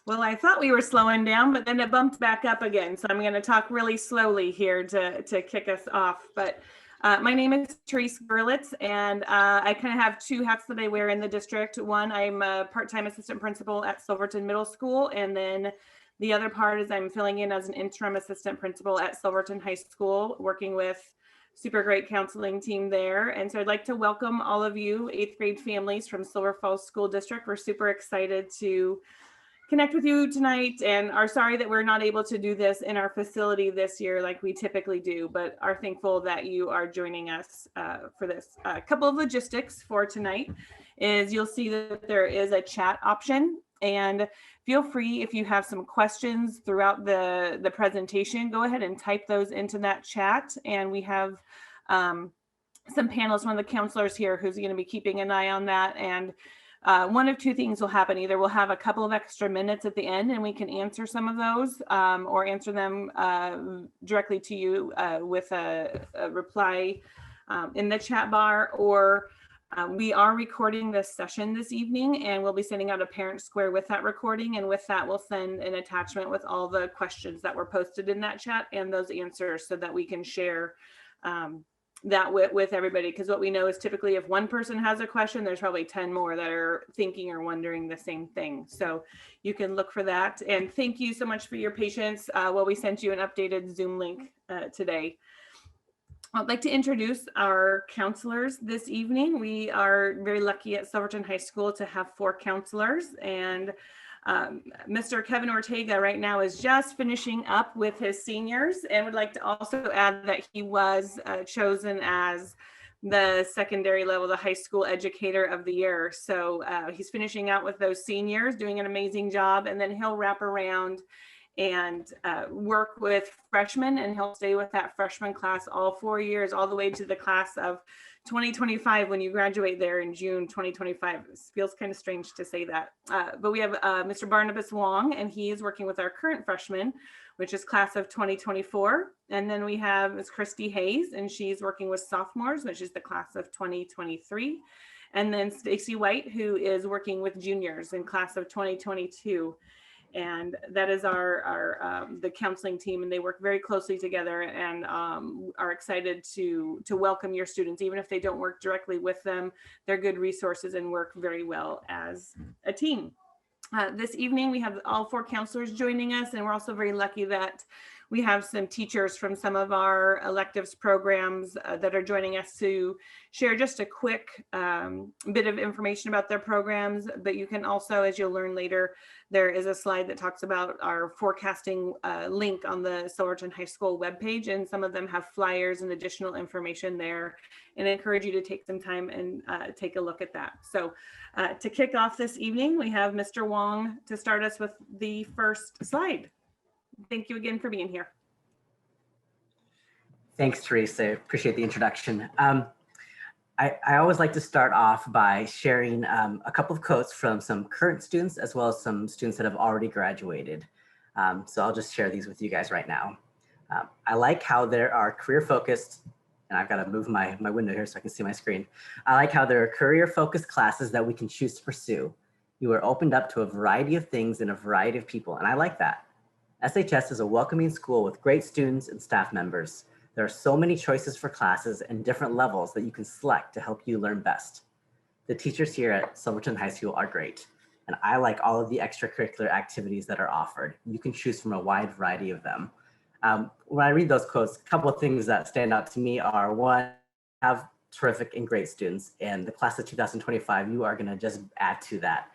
Well, I thought we were slowing down, but then it bumped back up again. So I'm going to talk really slowly here to kick us off. But my name is Therese Gerlitz, and I kind of have two hats that I wear in the district. One, I'm a part-time assistant principal at Silverton Middle School, and then the other part is I'm filling in as an interim assistant principal at Silverton High School, working with super great counseling team there. And so I'd like to welcome all of you 8th grade families from Silver Falls School District. We're super excited to connect with you tonight and are sorry that we're not able to do this in our facility this year like we typically do, but are thankful that you are joining us for this. A couple of logistics for tonight is you'll see that there is a chat option, and feel free, if you have some questions throughout the presentation, go ahead and type those into that chat. And we have some panelists, one of the counselors here who's going to be keeping an eye on that. And one of two things will happen. Either we'll have a couple of extra minutes at the end and we can answer some of those or answer them directly to you with a reply in the chat bar, or we are recording this session this evening and we'll be sending out a parent square with that recording. And with that, we'll send an attachment with all the questions that were posted in that chat and those answers so that we can share that with everybody, because what we know is typically if one person has a question, there's probably 10 more that are thinking or wondering the same thing. So you can look for that. And thank you so much for your patience while we sent you an updated Zoom link today. I'd like to introduce our counselors this evening. We are very lucky at Silverton High School to have 4 counselors, and Mr. Kevin Ortega right now is just finishing up with his seniors, and would like to also add that he was chosen as the secondary level, the high school educator of the year. So he's finishing out with those seniors, doing an amazing job, and then he'll wrap around and work with freshmen, and he'll stay with that freshman class all 4 years, all the way to the class of 2025 when you graduate there in June 2025. It feels kind of strange to say that. But we have Mr. Barnabas Wong, and he is working with our current freshman, which is class of 2024. And then we have Ms. Christy Hayes, and she's working with sophomores, which is the class of 2023. And then Stacy White, who is working with juniors in class of 2022. And that is our the counseling team, and they work very closely together, and are excited to welcome your students. Even if they don't work directly with them, they're good resources and work very well as a team. This evening we have all 4 counselors joining us, and we're also very lucky that we have some teachers from some of our electives programs that are joining us to share just a quick bit of information about their programs. But you can also, as you'll learn later, there is a slide that talks about our forecasting link on the Silverton High School webpage, and some of them have flyers and additional information there, and I encourage you to take some time and take a look at that. So to kick off this evening, we have Mr. Wong to start us with the first slide. Thank you again for being here. Thanks, Teresa. I appreciate the introduction. I always like to start off by sharing a couple of quotes from some current students as well as some students that have already graduated. So I'll just share these with you guys right now. I like how there are career-focused, and I've got to move my window here so I can see my screen. I like how there are career-focused classes that we can choose to pursue. You are opened up to a variety of things and a variety of people, and I like that. SHS is a welcoming school with great students and staff members. There are so many choices for classes and different levels that you can select to help you learn best. The teachers here at Silverton High School are great, and I like all of the extracurricular activities that are offered. You can choose from a wide variety of them. When I read those quotes, a couple of things that stand out to me are, one, have terrific and great students, and the class of 2025, you are going to just add to that.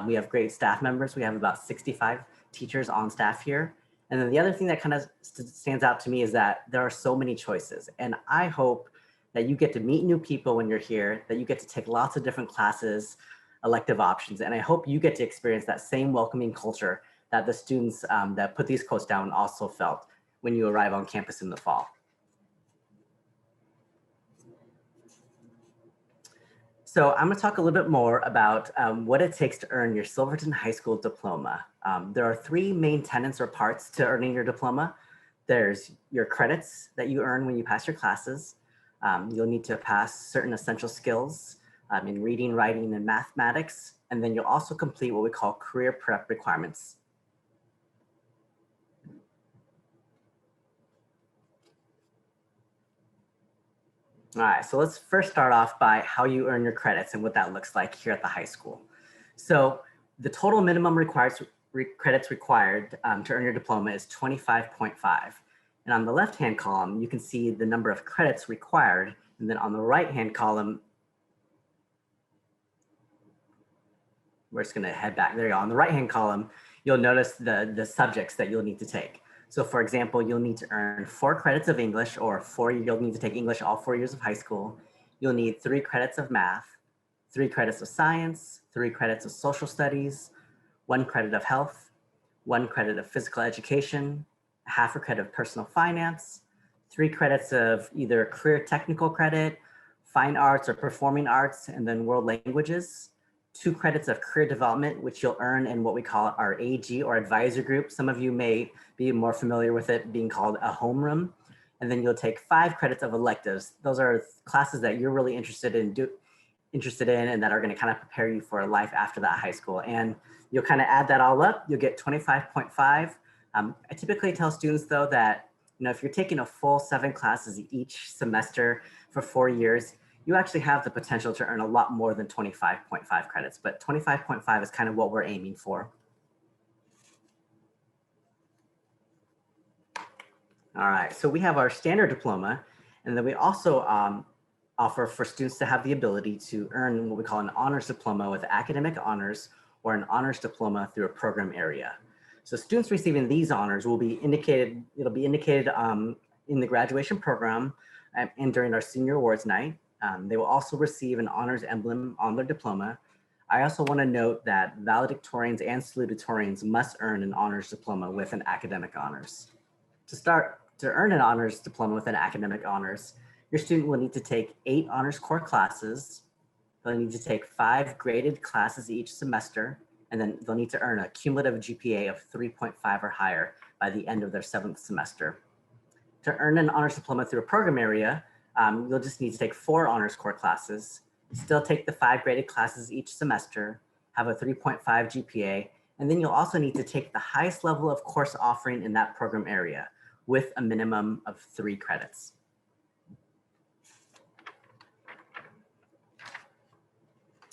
We have great staff members. We have about 65 teachers on staff here. And then the other thing that kind of stands out to me is that there are so many choices. And I hope that you get to meet new people when you're here, that you get to take lots of different classes, elective options. And I hope you get to experience that same welcoming culture that the students that put these quotes down also felt when you arrive on campus in the fall. So I'm going to talk a little bit more about what it takes to earn your Silverton High School diploma. There are 3 main tenets or parts to earning your diploma. There's your credits that you earn when you pass your classes. You'll need to pass certain essential skills in reading, writing, and mathematics. And then you'll also complete what we call career prep requirements. All right, so let's first start off by how you earn your credits and what that looks like here at the high school. So the total minimum credits required to earn your diploma is 25.5. And on the left-hand column, you can see the number of credits required. And then on the right-hand column, we're just gonna head back. There you go. On the right-hand column, you'll notice the subjects that you'll need to take. So for example, you'll need to earn 4 credits of English, or you'll need to take English all 4 years of high school. You'll need 3 credits of math, 3 credits of science, 3 credits of social studies, 1 credit of health, 1 credit of physical education, half a credit of personal finance, 3 credits of either career technical credit, fine arts or performing arts, and then world languages, 2 credits of career development, which you'll earn in what we call our AG or advisor group. Some of you may be more familiar with it being called a homeroom. And then you'll take 5 credits of electives. Those are classes that you're really interested in and that are going to kind of prepare you for life after that high school. And you'll kind of add that all up, you'll get 25.5. I typically tell students though that, if you're taking a full 7 classes each semester for 4 years, you actually have the potential to earn a lot more than 25.5 credits, but 25.5 is kind of what we're aiming for. All right, so we have our standard diploma, and then we also offer for students to have the ability to earn what we call an honors diploma with academic honors or an honors diploma through a program area. So students receiving these honors will be indicated, it'll be indicated in the graduation program and during our senior awards night. They will also receive an honors emblem on their diploma. I also want to note that valedictorians and salutatorians must earn an honors diploma with an academic honors. To earn an honors diploma with an academic honors, your student will need to take 8 honors core classes. They'll need to take 5 graded classes each semester, and then they'll need to earn a cumulative GPA of 3.5 or higher by the end of their 7th semester. To earn an honors diploma through a program area, you'll just need to take 4 honors core classes, still take the 5 graded classes each semester, have a 3.5 GPA, and then you'll also need to take the highest level of course offering in that program area with a minimum of 3 credits.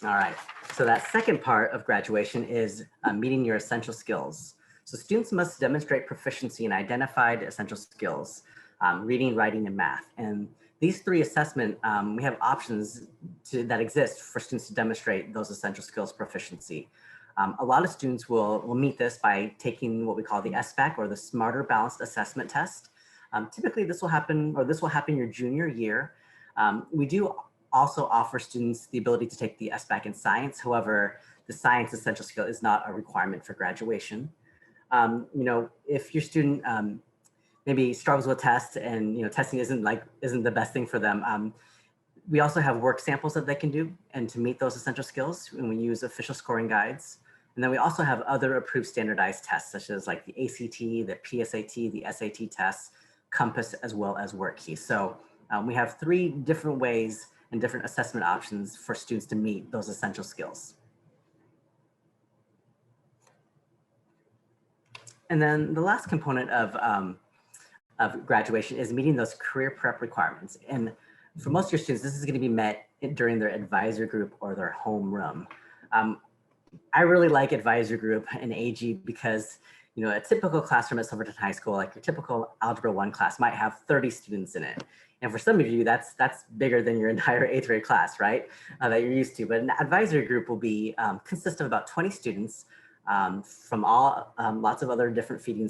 All right, so that second part of graduation is meeting your essential skills. So students must demonstrate proficiency in identified essential skills, reading, writing, and math. And these 3 assessment, we have options that exist for students to demonstrate those essential skills proficiency. A lot of students will meet this by taking what we call the SBAC or the Smarter Balanced Assessment Test. Typically this will happen your junior year. We do also offer students the ability to take the SBAC in science. However, the science essential skill is not a requirement for graduation. If your student maybe struggles with tests and testing isn't the best thing for them, we also have work samples that they can do and to meet those essential skills, and we use official scoring guides. And then we also have other approved standardized tests such as like the ACT, the PSAT, the SAT tests, Compass, as well as WorkKey. So we have 3 different ways and different assessment options for students to meet those essential skills. And then the last component of graduation is meeting those career prep requirements. And for most of your students, this is going to be met during their advisor group or their homeroom. I really like advisor group and AG because a typical classroom at Silverton High School, like your typical Algebra 1 class, might have 30 students in it. And for some of you, that's bigger than your entire 8th grade class, right? That you're used to. But an advisory group will be consist of about 20 students from lots of other different feeder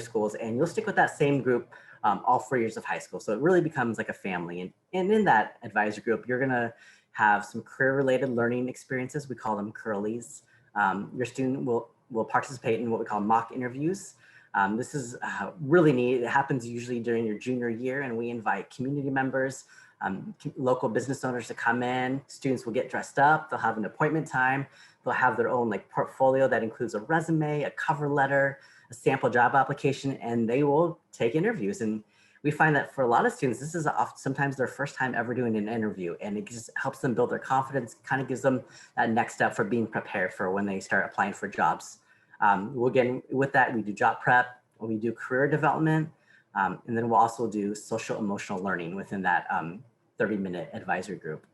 schools, and you'll stick with that same group all 4 years of high school. So it really becomes like a family. And in that advisory group, you're gonna have some career-related learning experiences. We call them curlies. Your student will participate in what we call mock interviews. This is really neat. It happens usually during your junior year, and we invite community members, local business owners to come in. Students will get dressed up. They'll have an appointment time. They'll have their own portfolio that includes a resume, a cover letter, a sample job application, and they will take interviews. And we find that for a lot of students, this is sometimes their first time ever doing an interview, and it just helps them build their confidence, kind of gives them that next step for being prepared for when they start applying for jobs. With that, we do job prep, we do career development, and then we'll also do social emotional learning within that 30-minute advisory group.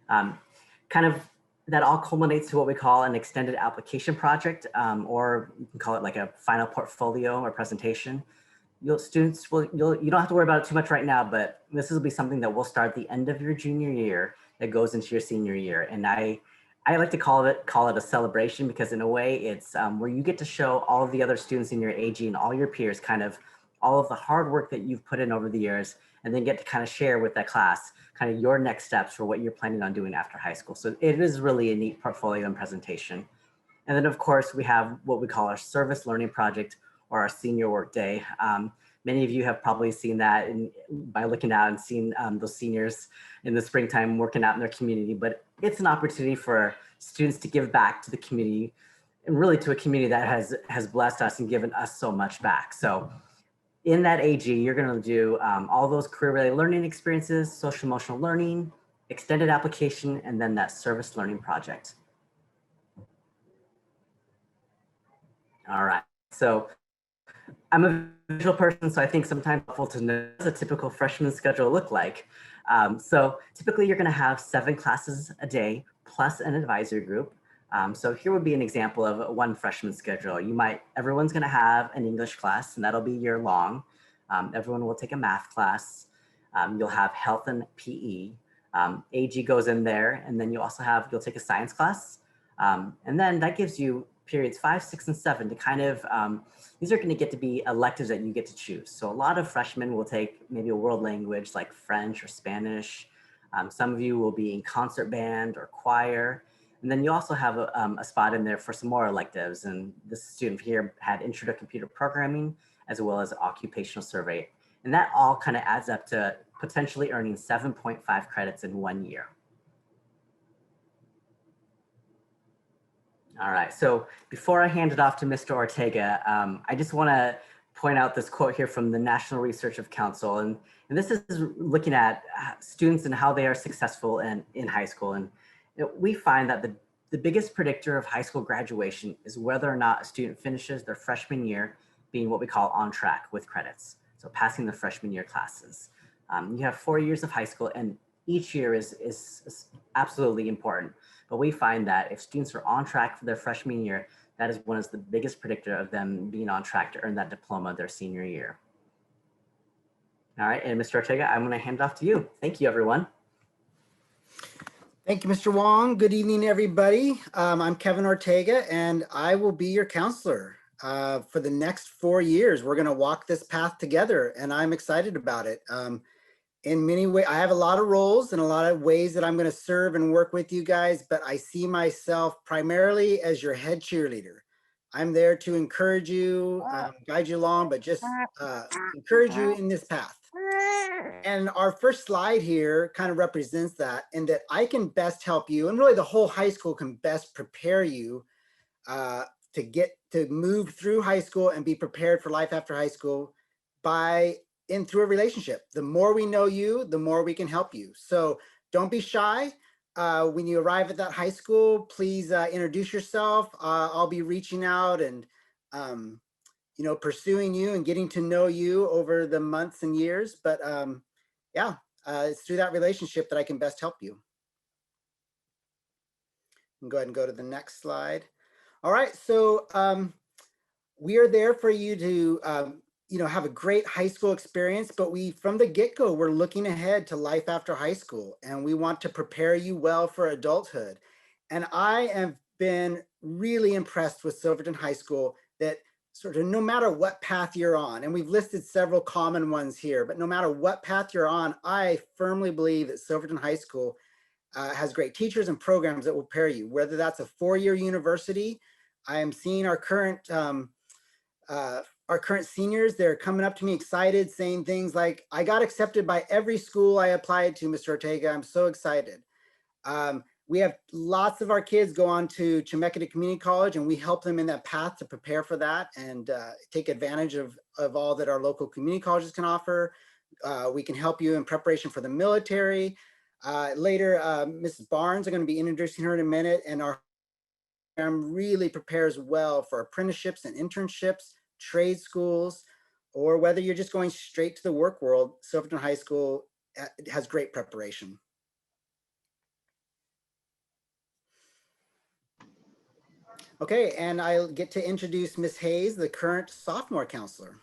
Kind of that all culminates to what we call an extended application project, or you can call it like a final portfolio or presentation. You don't have to worry about it too much right now, but this will be something that will start at the end of your junior year that goes into your senior year. And I like to call it a celebration, because in a way it's where you get to show all of the other students in your AG and all your peers kind of all of the hard work that you've put in over the years, and then get to kind of share with that class kind of your next steps for what you're planning on doing after high school. So it is really a neat portfolio and presentation. And then of course we have what we call our service learning project, or our senior work day. Many of you have probably seen that by looking out and seeing those seniors in the springtime working out in their community, but it's an opportunity for students to give back to the community, and really to a community that has blessed us and given us so much back. So in that AG, you're gonna do all those career-related learning experiences, social emotional learning, extended application, and then that service learning project. All right, so I'm a visual person, so I think sometimes it's helpful to know what a typical freshman schedule look like. So typically you're gonna have 7 classes a day plus an advisory group. So here would be an example of one freshman schedule. Everyone's gonna have an English class, and that'll be year long. Everyone will take a math class. You'll have health and PE. AG goes in there, and then you'll take a science class. And then that gives you periods 5, 6, and 7 to kind of, these are gonna get to be electives that you get to choose. So a lot of freshmen will take maybe a world language like French or Spanish. Some of you will be in concert band or choir. And then you also have a spot in there for some more electives. And this student here had Intro to Computer Programming, as well as occupational survey. And that all kind of adds up to potentially earning 7.5 credits in 1 year. All right, so before I hand it off to Mr. Ortega, I just wanna point out this quote here from the National Research of Council. And this is looking at students and how they are successful in high school. And we find that the biggest predictor of high school graduation is whether or not a student finishes their freshman year being what we call on track with credits. So passing the freshman year classes. You have 4 years of high school, and each year is absolutely important. But we find that if students are on track for their freshman year, that is one of the biggest predictor of them being on track to earn that diploma their senior year. All right, and Mr. Ortega, I'm gonna hand it off to you. Thank you, everyone. Thank you, Mr. Wong. Good evening, everybody. I'm Kevin Ortega, and I will be your counselor for the next 4 years. We're gonna walk this path together, and I'm excited about it. In many ways, I have a lot of roles and a lot of ways that I'm going to serve and work with you guys, but I see myself primarily as your head cheerleader. I'm there to encourage you, guide you along, but just encourage you in this path. And our first slide here kind of represents that, in that I can best help you, and really the whole high school can best prepare you to move through high school and be prepared for life after high school through a relationship. The more we know you, the more we can help you. So don't be shy. When you arrive at that high school, please introduce yourself. I'll be reaching out and pursuing you and getting to know you over the months and years. But it's through that relationship that I can best help you. Go ahead and go to the next slide. All right, so we are there for you to have a great high school experience, but from the get-go, we're looking ahead to life after high school, and we want to prepare you well for adulthood. And I have been really impressed with Silverton High School, that sort of no matter what path you're on, and we've listed several common ones here, but no matter what path you're on, I firmly believe that Silverton High School has great teachers and programs that will prepare you, whether that's a four-year university. I am seeing our current seniors, they're coming up to me excited, saying things like, I got accepted by every school I applied to, Mr. Ortega. I'm so excited. We have lots of our kids go on to Chemeketa Community College, and we help them in that path to prepare for that and take advantage of all that our local community colleges can offer. We can help you in preparation for the military. Later, Mrs. Barnes, are going to be introducing her in a minute, and our program really prepares well for apprenticeships and internships, trade schools, or whether you're just going straight to the work world. Silverton High School has great preparation. Okay, and I'll get to introduce Ms. Hayes, the current sophomore counselor.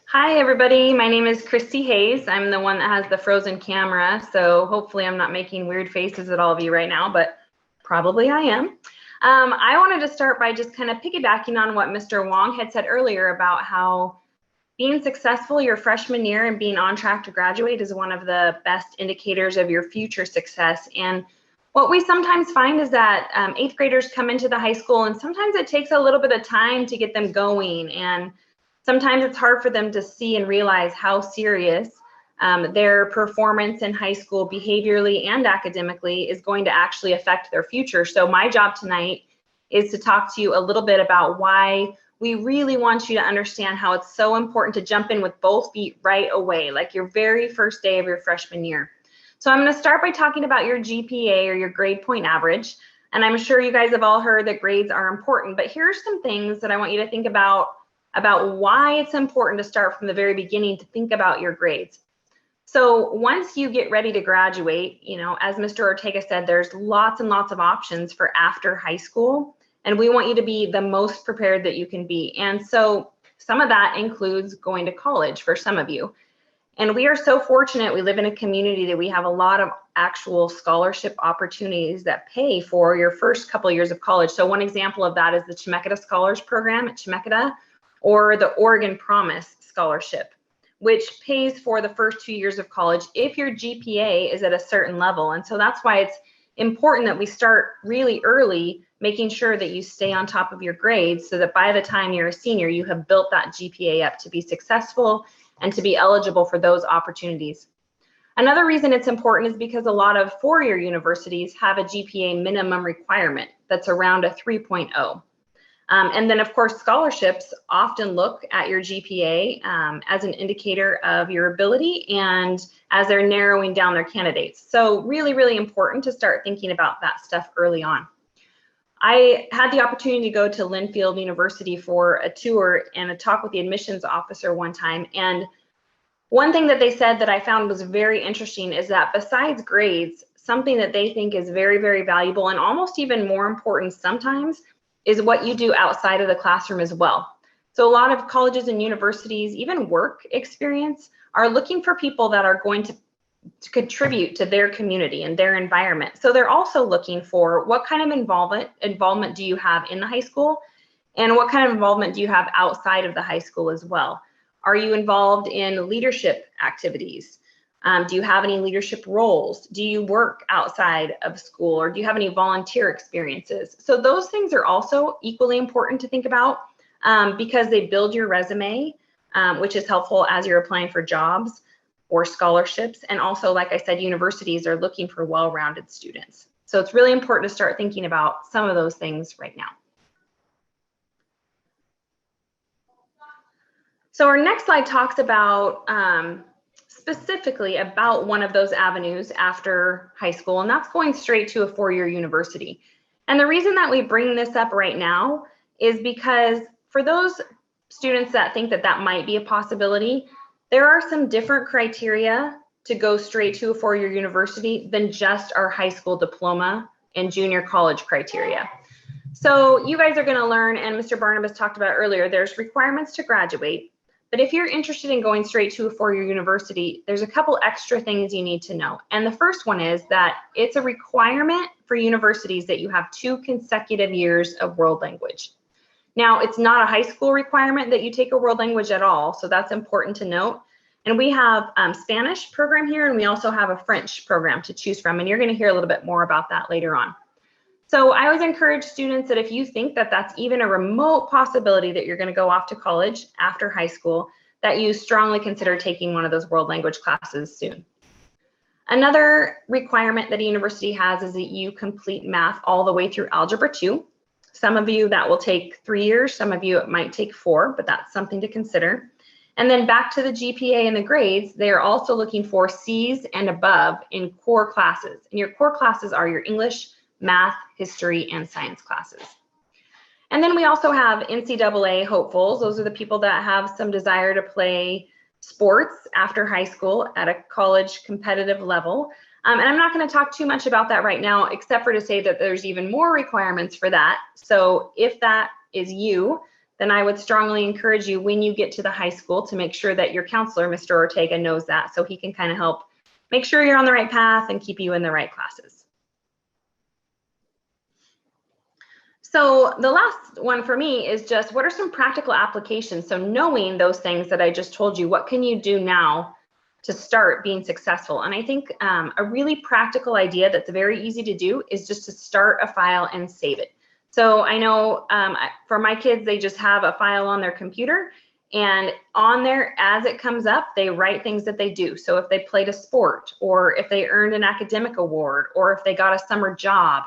Hi, everybody. My name is Christy Hayes. I'm the one that has the frozen camera, so hopefully I'm not making weird faces at all of you right now, but probably I am. I wanted to start by just kind of piggybacking on what Mr. Wong had said earlier about how being successful your freshman year and being on track to graduate is one of the best indicators of your future success. And what we sometimes find is that 8th graders come into the high school, and sometimes it takes a little bit of time to get them going, and sometimes it's hard for them to see and realize how serious their performance in high school behaviorally and academically is going to actually affect their future. So my job tonight is to talk to you a little bit about why we really want you to understand how it's so important to jump in with both feet right away, like your very first day of your freshman year. So I'm going to start by talking about your GPA, or your grade point average. And I'm sure you guys have all heard that grades are important, but here are some things that I want you to think about why it's important to start from the very beginning to think about your grades. So once you get ready to graduate, you know, as Mr. Ortega said, there's lots and lots of options for after high school, and we want you to be the most prepared that you can be. And so some of that includes going to college for some of you. And we are so fortunate, we live in a community that we have a lot of actual scholarship opportunities that pay for your first couple of years of college. So one example of that is the Chemeketa Scholars Program at Chemeketa, or the Oregon Promise Scholarship, which pays for the first 2 years of college if your GPA is at a certain level. And so that's why it's important that we start really early, making sure that you stay on top of your grades so that by the time you're a senior, you have built that GPA up to be successful and to be eligible for those opportunities. Another reason it's important is because a lot of four-year universities have a GPA minimum requirement that's around a 3.0. And then, of course, scholarships often look at your GPA as an indicator of your ability and as they're narrowing down their candidates. So really, really important to start thinking about that stuff early on. I had the opportunity to go to Linfield University for a tour and a talk with the admissions officer one time. And one thing that they said that I found was very interesting is that besides grades, something that they think is very, very valuable and almost even more important sometimes is what you do outside of the classroom as well. So a lot of colleges and universities, even work experience, are looking for people that are going to contribute to their community and their environment. So they're also looking for what kind of involvement do you have in the high school, and what kind of involvement do you have outside of the high school as well? Are you involved in leadership activities? Do you have any leadership roles? Do you work outside of school, or do you have any volunteer experiences? So those things are also equally important to think about because they build your resume, which is helpful as you're applying for jobs or scholarships. And also, like I said, universities are looking for well-rounded students. So it's really important to start thinking about some of those things right now. So our next slide talks about specifically about one of those avenues after high school, and that's going straight to a four-year university. And the reason that we bring this up right now is because for those students that think that that might be a possibility, there are some different criteria to go straight to a four-year university than just our high school diploma and junior college criteria. So you guys are going to learn, and Mr. Barnabas talked about earlier, there's requirements to graduate. But if you're interested in going straight to a four-year university, there's a couple extra things you need to know. And the first one is that it's a requirement for universities that you have 2 consecutive years of world language. Now, it's not a high school requirement that you take a world language at all, so that's important to note. And we have Spanish program here, and we also have a French program to choose from, and you're going to hear a little bit more about that later on. So I always encourage students that if you think that that's even a remote possibility that you're going to go off to college after high school, that you strongly consider taking one of those world language classes soon. Another requirement that a university has is that you complete math all the way through Algebra 2. Some of you that will take 3 years, some of you it might take 4, but that's something to consider. And then back to the GPA and the grades, they are also looking for C's and above in core classes. And your core classes are your English, math, history, and science classes. And then we also have NCAA hopefuls. Those are the people that have some desire to play sports after high school at a college competitive level. And I'm not going to talk too much about that right now, except for to say that there's even more requirements for that. So if that is you, then I would strongly encourage you when you get to the high school to make sure that your counselor, Mr. Ortega, knows that, so he can kind of help make sure you're on the right path and keep you in the right classes. So the last one for me is just, what are some practical applications? So knowing those things that I just told you, what can you do now to start being successful? And I think a really practical idea that's very easy to do is just to start a file and save it. So I know for my kids, they just have a file on their computer, and on there, as it comes up, they write things that they do. So if they played a sport, or if they earned an academic award, or if they got a summer job,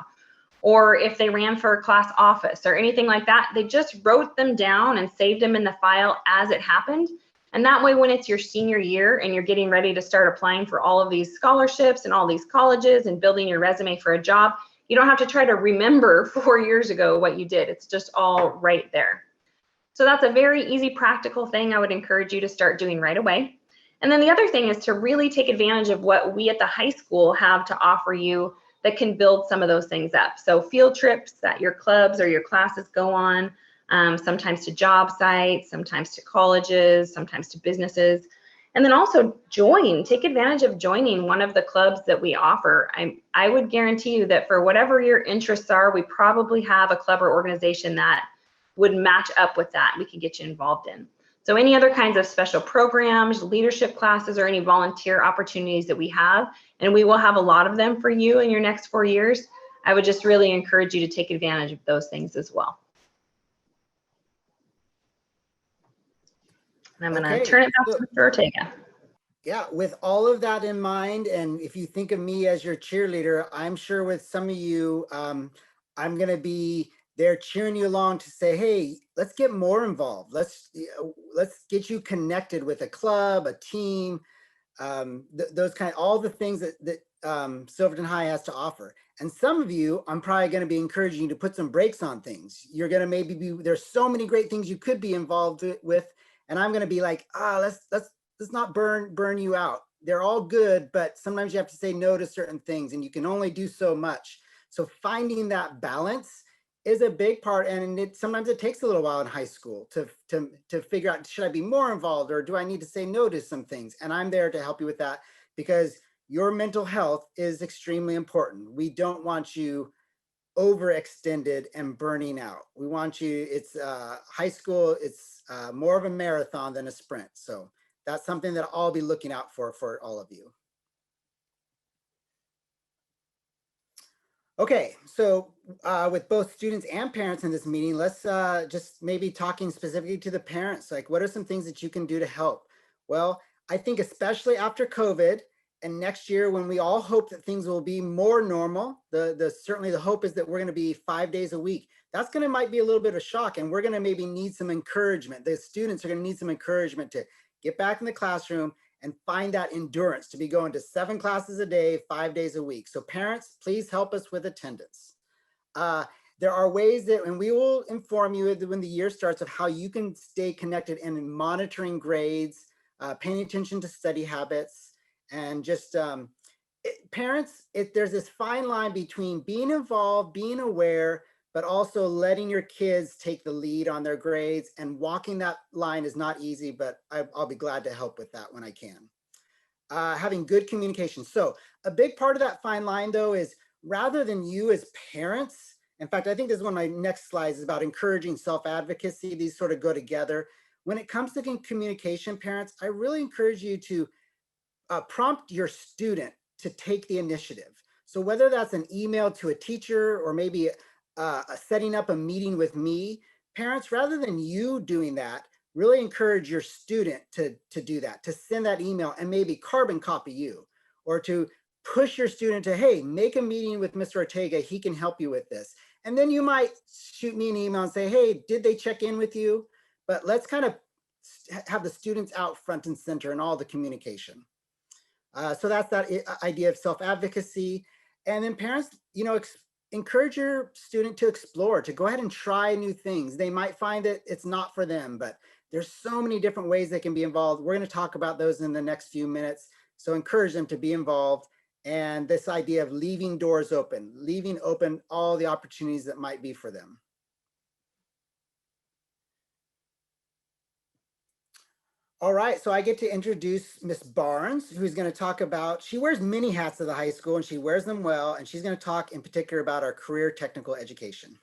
or if they ran for a class office or anything like that, they just wrote them down and saved them in the file as it happened. And that way, when it's your senior year and you're getting ready to start applying for all of these scholarships and all these colleges and building your resume for a job, you don't have to try to remember 4 years ago what you did. It's just all right there. So that's a very easy, practical thing I would encourage you to start doing right away. And then the other thing is to really take advantage of what we at the high school have to offer you that can build some of those things up. So field trips that your clubs or your classes go on, sometimes to job sites, sometimes to colleges, sometimes to businesses. And then also take advantage of joining one of the clubs that we offer. I would guarantee you that for whatever your interests are, we probably have a club or organization that would match up with that we can get you involved in. So any other kinds of special programs, leadership classes, or any volunteer opportunities that we have, and we will have a lot of them for you in your next 4 years, I would just really encourage you to take advantage of those things as well. And I'm going to turn it back to Mr. Ortega. Yeah, with all of that in mind, and if you think of me as your cheerleader, I'm sure with some of you, I'm going to be there cheering you along to say, hey, let's get more involved. Let's get you connected with a club, a team, those all the things that Silverton High has to offer. And some of you, I'm probably going to be encouraging you to put some brakes on things. You're going to maybe there's so many great things you could be involved with, and I'm going to be like, let's not burn you out. They're all good, but sometimes you have to say no to certain things, and you can only do so much. So finding that balance is a big part, and sometimes it takes a little while in high school to figure out, should I be more involved, or do I need to say no to some things? And I'm there to help you with that, because your mental health is extremely important. We don't want you overextended and burning out. We want you, it's high school, it's more of a marathon than a sprint. So that's something that I'll be looking out for all of you. Okay, so with both students and parents in this meeting, let's just maybe talking specifically to the parents, like what are some things that you can do to help? Well, I think especially after COVID and next year, when we all hope that things will be more normal, certainly the hope is that we're going to be 5 days a week. That's might be a little bit of a shock, and we're going to maybe need some encouragement. The students are going to need some encouragement to get back in the classroom and find that endurance to be going to 7 classes a day, 5 days a week. So parents, please help us with attendance. There are ways that, and we will inform you when the year starts, of how you can stay connected and monitoring grades, paying attention to study habits, and just parents, there's this fine line between being involved, being aware, but also letting your kids take the lead on their grades, and walking that line is not easy, but I'll be glad to help with that when I can. Having good communication. So a big part of that fine line, though, is rather than you as parents, in fact, I think this is one of my next slides, is about encouraging self-advocacy. These sort of go together. When it comes to communication, parents, I really encourage you to prompt your student to take the initiative. So whether that's an email to a teacher, or maybe setting up a meeting with me, parents, rather than you doing that, really encourage your student to do that, to send that email and maybe carbon copy you, or to push your student to, hey, make a meeting with Mr. Ortega, he can help you with this. And then you might shoot me an email and say, hey, did they check in with you? But let's kind of have the students out front and center in all the communication. So that's that idea of self-advocacy. And then parents, encourage your student to explore, to go ahead and try new things. They might find that it's not for them, but there's so many different ways they can be involved. We're going to talk about those in the next few minutes. So encourage them to be involved. And this idea of leaving doors open, leaving open all the opportunities that might be for them. All right, so I get to introduce Miss Barnes, who's going to talk about, she wears many hats at the high school and she wears them well, and she's going to talk in particular about our career technical education.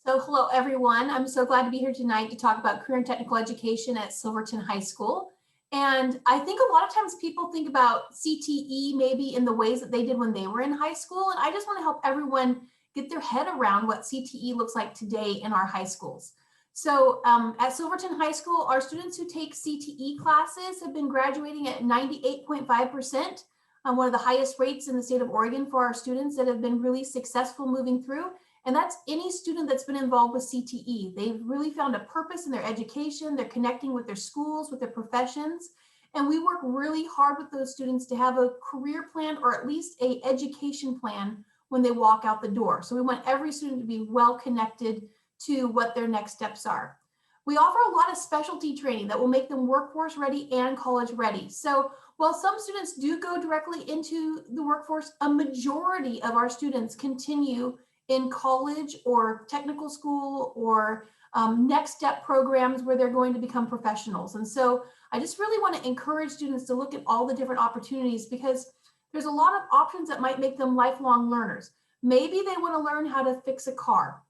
So hello, everyone. I'm so glad to be here tonight to talk about career and technical education at Silverton High School. And I think a lot of times people think about CTE maybe in the ways that they did when they were in high school. And I just want to help everyone get their head around what CTE looks like today in our high schools. So at Silverton High School, our students who take CTE classes have been graduating at 98.5%, one of the highest rates in the state of Oregon for our students that have been really successful moving through. And that's any student that's been involved with CTE. They've really found a purpose in their education. They're connecting with their schools, with their professions. And we work really hard with those students to have a career plan or at least an education plan when they walk out the door. So we want every student to be well connected to what their next steps are. We offer a lot of specialty training that will make them workforce ready and college ready. So while some students do go directly into the workforce, a majority of our students continue in college or technical school or next step programs where they're going to become professionals. And so I just really want to encourage students to look at all the different opportunities because there's a lot of options that might make them lifelong learners. Maybe they want to learn how to fix a car.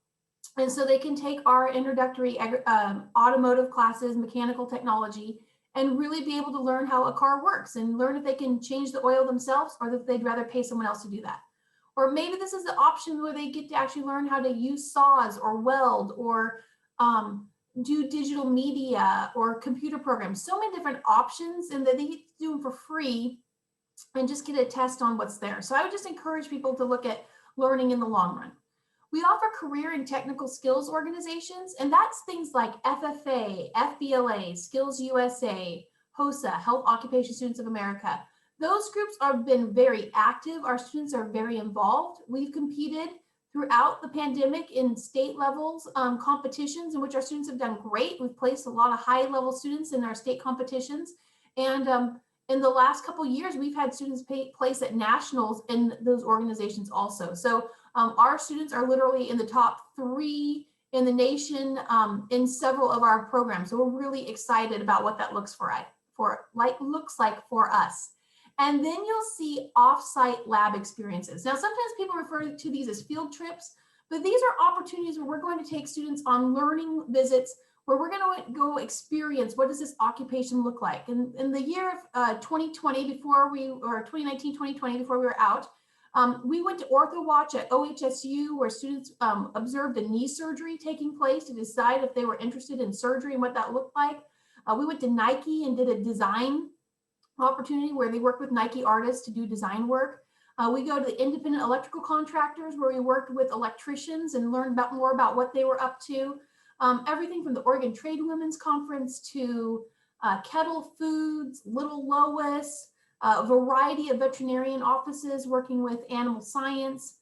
And so they can take our introductory automotive classes, mechanical technology, and really be able to learn how a car works and learn if they can change the oil themselves or if they'd rather pay someone else to do that. Or maybe this is the option where they get to actually learn how to use saws or weld or do digital media or computer programs. So many different options and that they get to do them for free and just get a test on what's there. So I would just encourage people to look at learning in the long run. We offer career and technical skills organizations, and that's things like FFA, FBLA, Skills USA, HOSA, Health Occupation Students of America. Those groups have been very active. Our students are very involved. We've competed throughout the pandemic in state levels competitions in which our students have done great. We've placed a lot of high level students in our state competitions. And in the last couple of years, we've had students place at nationals in those organizations also. So our students are literally in the top 3 in the nation in several of our programs. So we're really excited about what that looks like for us. And then you'll see off-site lab experiences. Now, sometimes people refer to these as field trips, but these are opportunities where we're going to take students on learning visits where we're going to go experience what does this occupation look like. In the year of 2019, 2020, before we were out, we went to Ortho Watch at OHSU where students observed a knee surgery taking place to decide if they were interested in surgery and what that looked like. We went to Nike and did a design opportunity where they work with Nike artists to do design work. We go to the independent electrical contractors where we worked with electricians and learned more about what they were up to. Everything from the Oregon Trade Women's Conference to Kettle Foods, Little Lois, a variety of veterinarian offices working with animal science.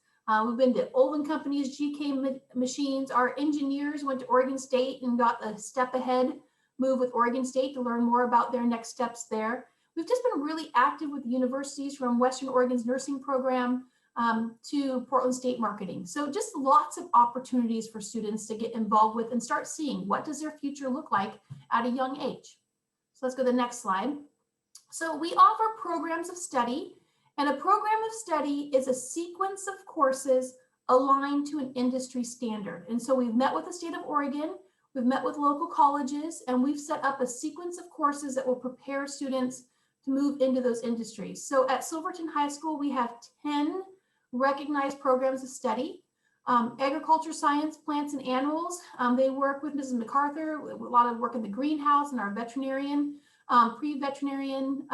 We've been to Olin Company's GK Machines. Our engineers went to Oregon State and got a step ahead move with Oregon State to learn more about their next steps there. We've just been really active with universities from Western Oregon's nursing program to Portland State Marketing. So just lots of opportunities for students to get involved with and start seeing what does their future look like at a young age. So let's go to the next slide. So we offer programs of study, and a program of study is a sequence of courses aligned to an industry standard. And so we've met with the state of Oregon, we've met with local colleges, and we've set up a sequence of courses that will prepare students to move into those industries. So at Silverton High School, we have 10 recognized programs of study. Agriculture, science, plants, and animals. They work with Mrs. MacArthur, a lot of work in the greenhouse and our veterinarian, pre-veterinarian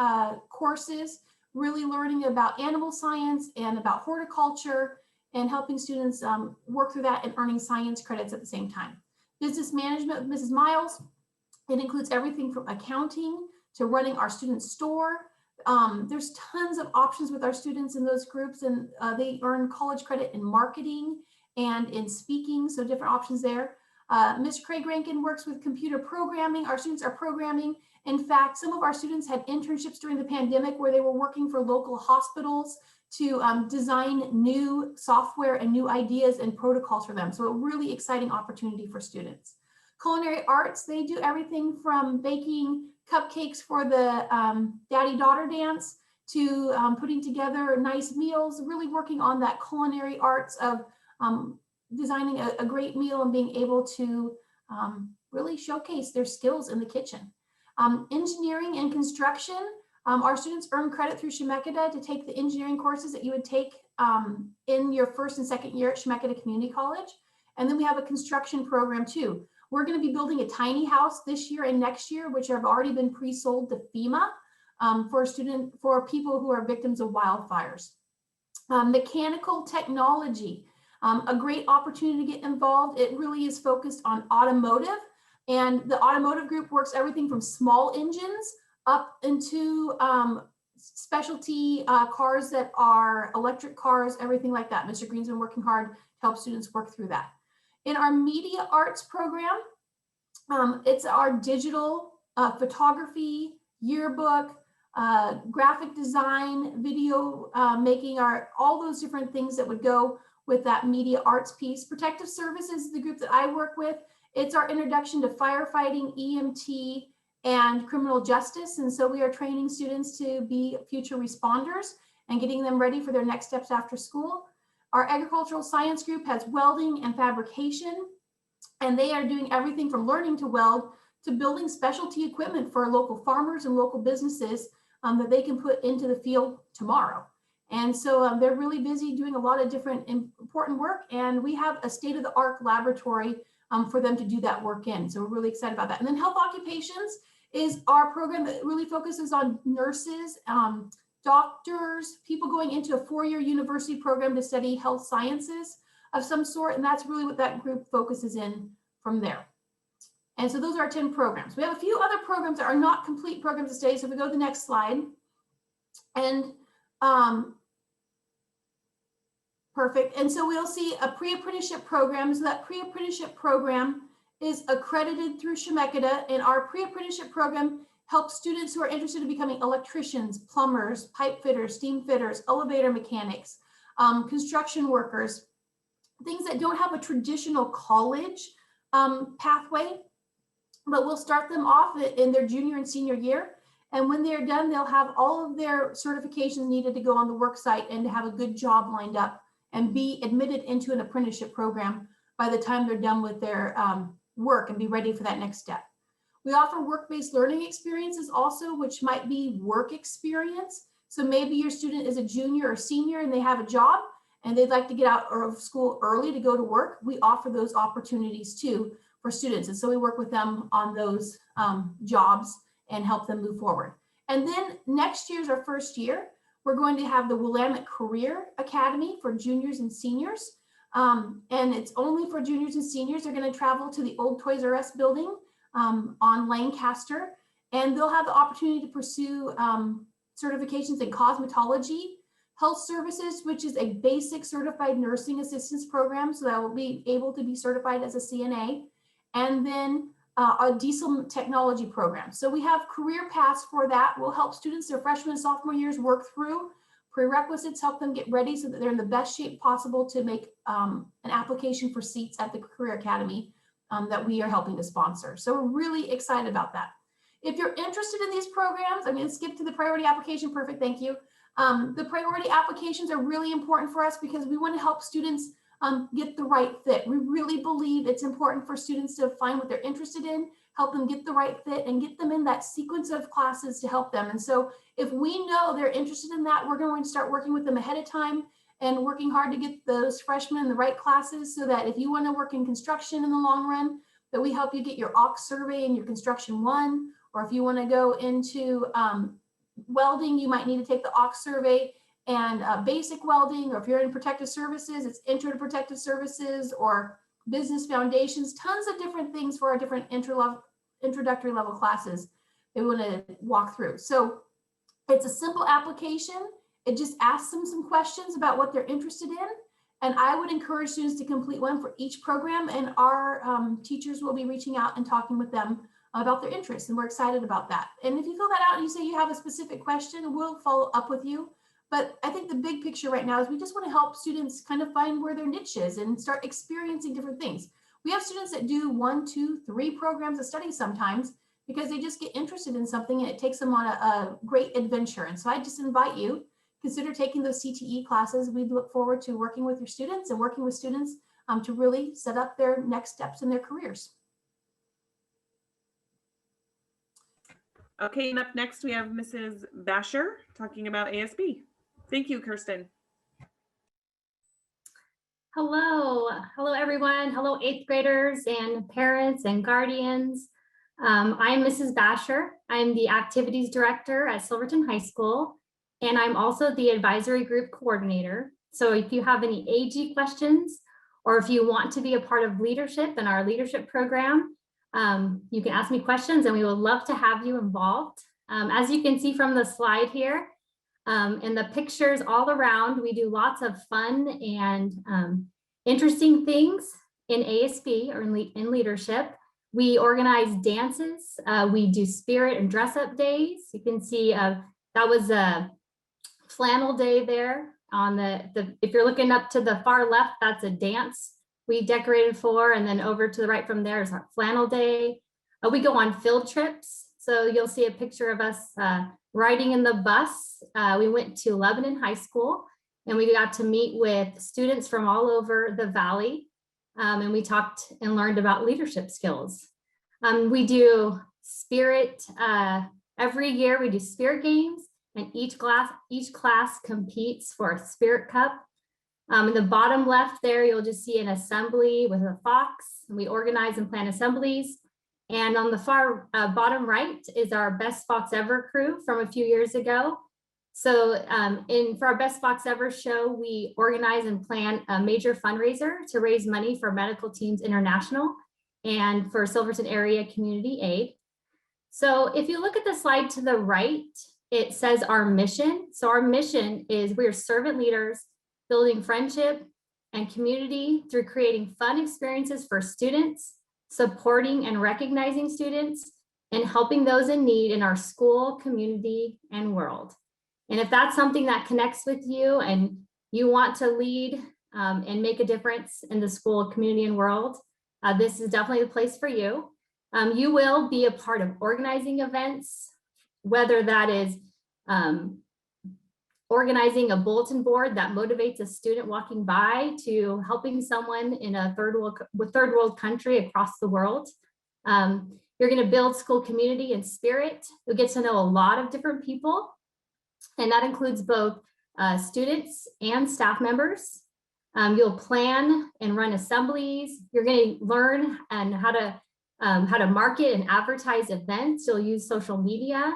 courses, really learning about animal science and about horticulture and helping students work through that and earning science credits at the same time. Business management with Mrs. Miles. It includes everything from accounting to running our student store, There's tons of options with our students in those groups, and they earn college credit in marketing and in speaking, so different options there. Ms. Craig Rankin works with computer programming. Our students are programming. In fact, some of our students had internships during the pandemic where they were working for local hospitals to design new software and new ideas and protocols for them. So a really exciting opportunity for students. Culinary arts, they do everything from baking cupcakes for the daddy-daughter dance to putting together nice meals, really working on that culinary arts of designing a great meal and being able to really showcase their skills in the kitchen. Engineering and construction, our students earn credit through Chemeketa to take the engineering courses that you would take in your first and second year at Chemeketa Community College. And then we have a construction program too. We're going to be building a tiny house this year and next year, which have already been pre-sold to FEMA for people who are victims of wildfires. Mechanical technology, a great opportunity to get involved. It really is focused on automotive, and the automotive group works everything from small engines up into specialty cars that are electric cars, everything like that. Mr. Green's been working hard to help students work through that. In our media arts program, it's our digital photography, yearbook, graphic design, video making, all those different things that would go with that media arts piece. Protective services is the group that I work with. It's our introduction to firefighting, EMT, and criminal justice. And so we are training students to be future responders and getting them ready for their next steps after school. Our agricultural science group has welding and fabrication, and they are doing everything from learning to weld to building specialty equipment for local farmers and local businesses that they can put into the field tomorrow. And so they're really busy doing a lot of different important work, and we have a state-of-the-art laboratory for them to do that work in. So we're really excited about that. And then health occupations is our program that really focuses on nurses, doctors, people going into a four-year university program to study health sciences of some sort. And that's really what that group focuses in from there. And so those are our 10 programs. We have a few other programs that are not complete programs to study. So if we go to the next slide. And perfect. And so we'll see a pre-apprenticeship program. So that pre-apprenticeship program is accredited through Chemeketa, and our pre-apprenticeship program helps students who are interested in becoming electricians, plumbers, pipe fitters, steam fitters, elevator mechanics, construction workers, things that don't have a traditional college pathway, but we'll start them off in their junior and senior year. And when they're done, they'll have all of their certifications needed to go on the work site and to have a good job lined up and be admitted into an apprenticeship program by the time they're done with their work and be ready for that next step. We offer work-based learning experiences also, which might be work experience. So maybe your student is a junior or senior and they have a job and they'd like to get out of school early to go to work. We offer those opportunities too for students. And so we work with them on those jobs and help them move forward. And then next year's our first year. We're going to have the Willamette Career Academy for juniors and seniors. And it's only for juniors and seniors. They're going to travel to the old Toys R Us building on Lancaster, and they'll have the opportunity to pursue certifications in cosmetology, health services, which is a basic certified nursing assistance program. So that will be able to be certified as a CNA, and then a diesel technology program. So we have career paths for that. We'll help students their freshman and sophomore years work through prerequisites, help them get ready so that they're in the best shape possible to make an application for seats at the Career Academy that we are helping to sponsor. So we're really excited about that. If you're interested in these programs, I'm going to skip to the priority application. Perfect, thank you. The priority applications are really important for us because we want to help students get the right fit. We really believe it's important for students to find what they're interested in, help them get the right fit, and get them in that sequence of classes to help them. And so if we know they're interested in that, we're going to start working with them ahead of time and working hard to get those freshmen in the right classes so that if you want to work in construction in the long run, that we help you get your AUX survey and your construction 1, or if you want to go into welding, you might need to take the AUX survey and basic welding, or if you're in protective services, it's intro to protective services or business foundations, tons of different things for our different introductory level classes they want to walk through. So It's a simple application. It just asks them some questions about what they're interested in. And I would encourage students to complete one for each program, and our teachers will be reaching out and talking with them about their interests, and we're excited about that. And if you fill that out and you say you have a specific question, we'll follow up with you. But I think the big picture right now is we just want to help students kind of find where their niche is and start experiencing different things. We have students that do 1, 2, 3 programs of study sometimes because they just get interested in something and it takes them on a great adventure. And so I just invite you, consider taking those CTE classes. We look forward to working with your students and working with students to really set up their next steps in their careers. Okay, and up next we have Mrs. Basher talking about ASB. Thank you, Kirsten. Hello everyone. Hello 8th graders and parents and guardians. I'm Mrs. Basher. I'm the activities director at Silverton High School, and I'm also the advisory group coordinator. So if you have any AG questions, or if you want to be a part of leadership in our leadership program, you can ask me questions and we would love to have you involved. As you can see from the slide here, and the pictures all around, we do lots of fun and interesting things in ASB or in leadership. We organize dances, we do spirit and dress up days. You can see that was a flannel day there on if you're looking up to the far left, that's a dance we decorated for, and then over to the right from there is our flannel day. We go on field trips. So you'll see a picture of us riding in the bus. We went to Lebanon High School and we got to meet with students from all over the Valley. And we talked and learned about leadership skills. We do spirit, every year we do spirit games, and each class competes for a spirit cup. In the bottom left there, you'll just see an assembly with a fox. We organize and plan assemblies. And on the far bottom right is our Best Fox Ever crew from a few years ago. So for our Best Fox Ever show, we organize and plan a major fundraiser to raise money for Medical Teams International and for Silverton Area Community Aid. So if you look at the slide to the right, it says our mission. So our mission is we are servant leaders building friendship and community through creating fun experiences for students, supporting and recognizing students, and helping those in need in our school, community, and world. And if that's something that connects with you and you want to lead and make a difference in the school, community, and world, this is definitely the place for you. You will be a part of organizing events, whether that is organizing a bulletin board that motivates a student walking by to helping someone in a third world country across the world. You're going to build school community and spirit. You'll get to know a lot of different people, and that includes both students and staff members. You'll plan and run assemblies. You're going to learn and how to market and advertise events. You'll use social media.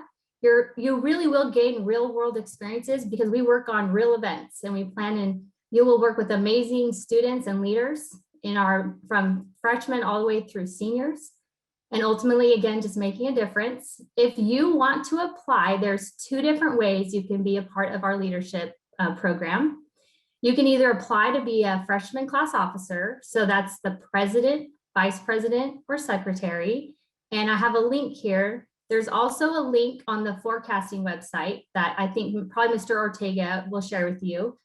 You really will gain real world experiences because we work on real events, and we plan, and you will work with amazing students and leaders from freshmen all the way through seniors, and ultimately, again, just making a difference. If you want to apply, there's 2 different ways you can be a part of our leadership program. You can either apply to be a freshman class officer. So that's the president, vice president, or secretary. And I have a link here. There's also a link on the forecasting website that I think probably Mr. Ortega will share with you.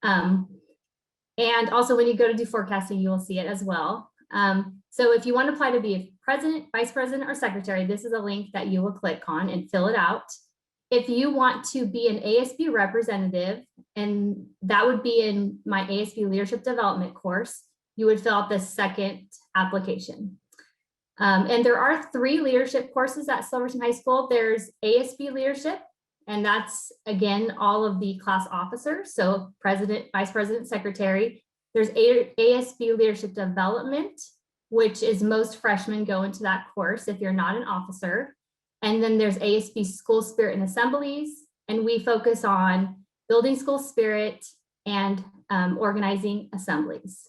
And also when you go to do forecasting, you will see it as well. So if you want to apply to be a president, vice president, or secretary, this is a link that you will click on and fill it out. If you want to be an ASB representative, and that would be in my ASB leadership development course, you would fill out the second application. And there are 3 leadership courses at Silverton High School. There's ASB leadership, and that's, again, all of the class officers. So president, vice president, secretary. There's ASB leadership development, which is most freshmen go into that course if you're not an officer. And then there's ASB school spirit and assemblies. And we focus on building school spirit and organizing assemblies.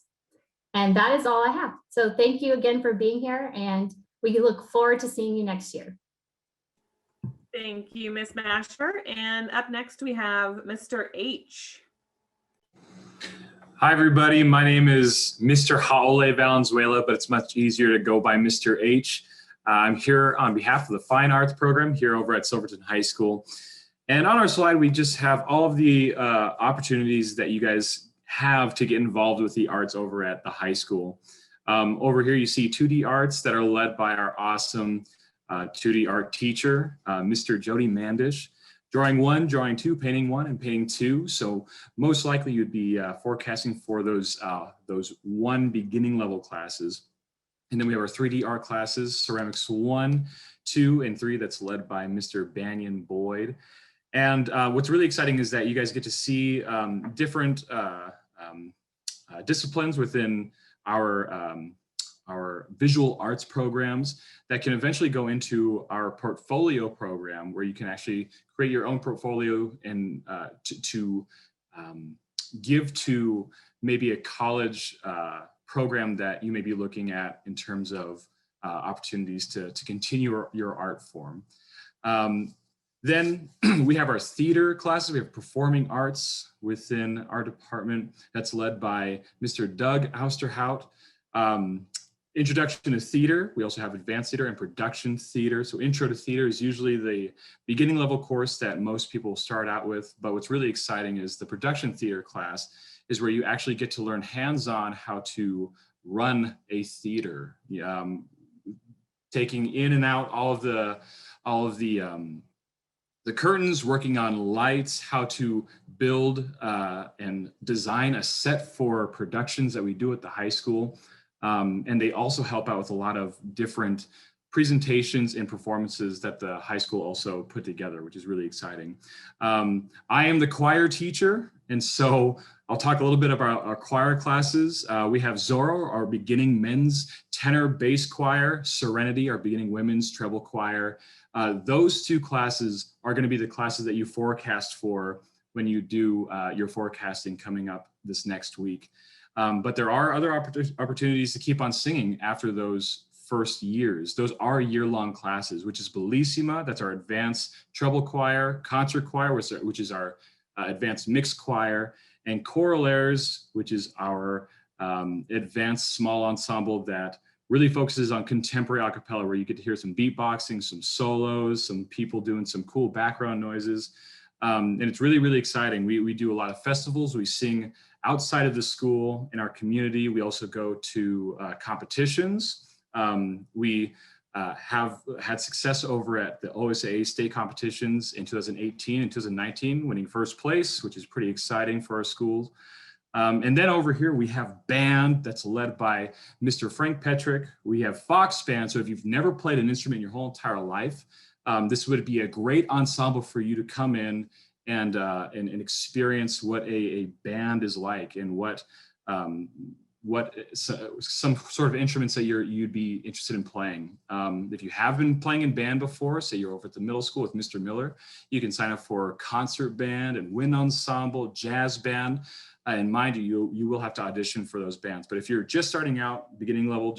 And that is all I have. So thank you again for being here, and we look forward to seeing you next year. Thank you, Ms. Masher. And up next we have Mr. H. Hi, everybody. My name is Mr. Haole Valenzuela, but it's much easier to go by Mr. H. I'm here on behalf of the Fine Arts program here over at Silverton High School. And on our slide, we just have all of the opportunities that you guys have to get involved with the arts over at the high school. Over here, you see 2D arts that are led by our awesome 2D art teacher, Mr. Jody Mandish. Drawing 1, drawing 2, painting 1, and painting 2. So most likely you'd be forecasting for those 1 beginning level classes. And then we have our 3D art classes, ceramics 1, 2, and 3 that's led by Mr. Banyan Boyd. And what's really exciting is that you guys get to see different disciplines within our visual arts programs that can eventually go into our portfolio program, where you can actually create your own portfolio and to give to maybe a college program that you may be looking at in terms of opportunities to continue your art form. Then we have our theater classes. We have performing arts within our department that's led by Mr. Doug Austerhout. Introduction to theater. We also have advanced theater and production theater. So intro to theater is usually the beginning level course that most people start out with. But what's really exciting is the production theater class is where you actually get to learn hands-on how to run a theater, taking in and out all of the curtains, working on lights, how to build and design a set for productions that we do at the high school. And they also help out with a lot of different presentations and performances that the high school also put together, which is really exciting. I am the choir teacher, and so I'll talk a little bit about our choir classes. We have Zorro, our beginning men's tenor bass choir, Serenity, our beginning women's treble choir. Those 2 classes are going to be the classes that you forecast for when you do your forecasting coming up this next week. But there are other opportunities to keep on singing after those first years. Those are year-long classes, which is Bellissima, that's our advanced treble choir, concert choir, which is our advanced mixed choir, and choral airs, which is our advanced small ensemble that really focuses on contemporary a cappella, where you get to hear some beatboxing, some solos, some people doing some cool background noises. And it's really, really exciting. We do a lot of festivals. We sing outside of the school in our community. We also go to competitions. We have had success over at the OSAA state competitions in 2018 and 2019, winning first place, which is pretty exciting for our schools. And then over here, we have band that's led by Mr. Frank Petrick. We have Fox band. So if you've never played an instrument your whole entire life, this would be a great ensemble for you to come in and experience what a band is like, and what some sort of instruments that you'd be interested in playing. If you have been playing in band before, say you're over at the middle school with Mr. Miller, you can sign up for concert band and wind ensemble, jazz band. And mind you, you will have to audition for those bands. But if you're just starting out, beginning level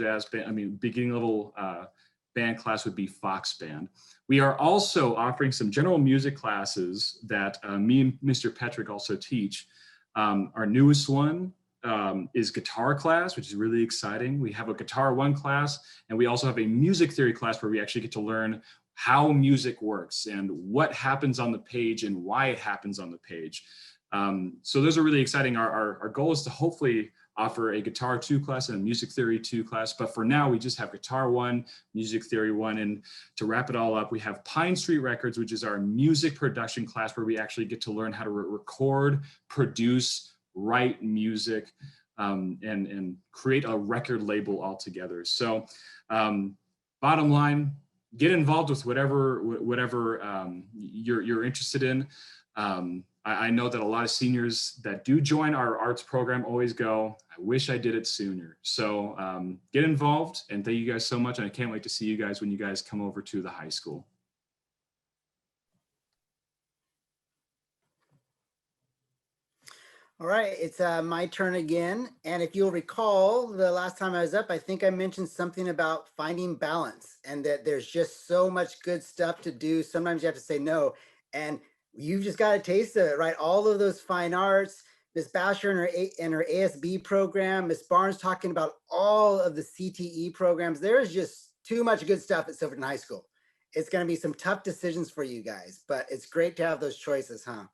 band class would be Fox band. We are also offering some general music classes that me and Mr. Petrick also teach. Our newest one is guitar class, which is really exciting. We have a guitar 1 class, and we also have a music theory class where we actually get to learn how music works and what happens on the page and why it happens on the page. So those are really exciting. Our goal is to hopefully offer a guitar 2 class and a music theory 2 class. But for now, we just have guitar 1, music theory 1. And to wrap it all up, we have Pine Street Records, which is our music production class, where we actually get to learn how to record, produce, write music, and create a record label altogether. So bottom line, get involved with whatever you're interested in. I know that a lot of seniors that do join our arts program always go, I wish I did it sooner. So get involved, and thank you guys so much. And I can't wait to see you guys when you guys come over to the high school. All right, it's my turn again. And if you'll recall, the last time I was up, I think I mentioned something about finding balance and that there's just so much good stuff to do. Sometimes you have to say no. And you've just got to taste it, right? All of those fine arts, Miss Basher and her ASB program, Miss Barnes talking about all of the CTE programs. There's just too much good stuff at Silverton High School. It's going to be some tough decisions for you guys, but it's great to have those choices, huh?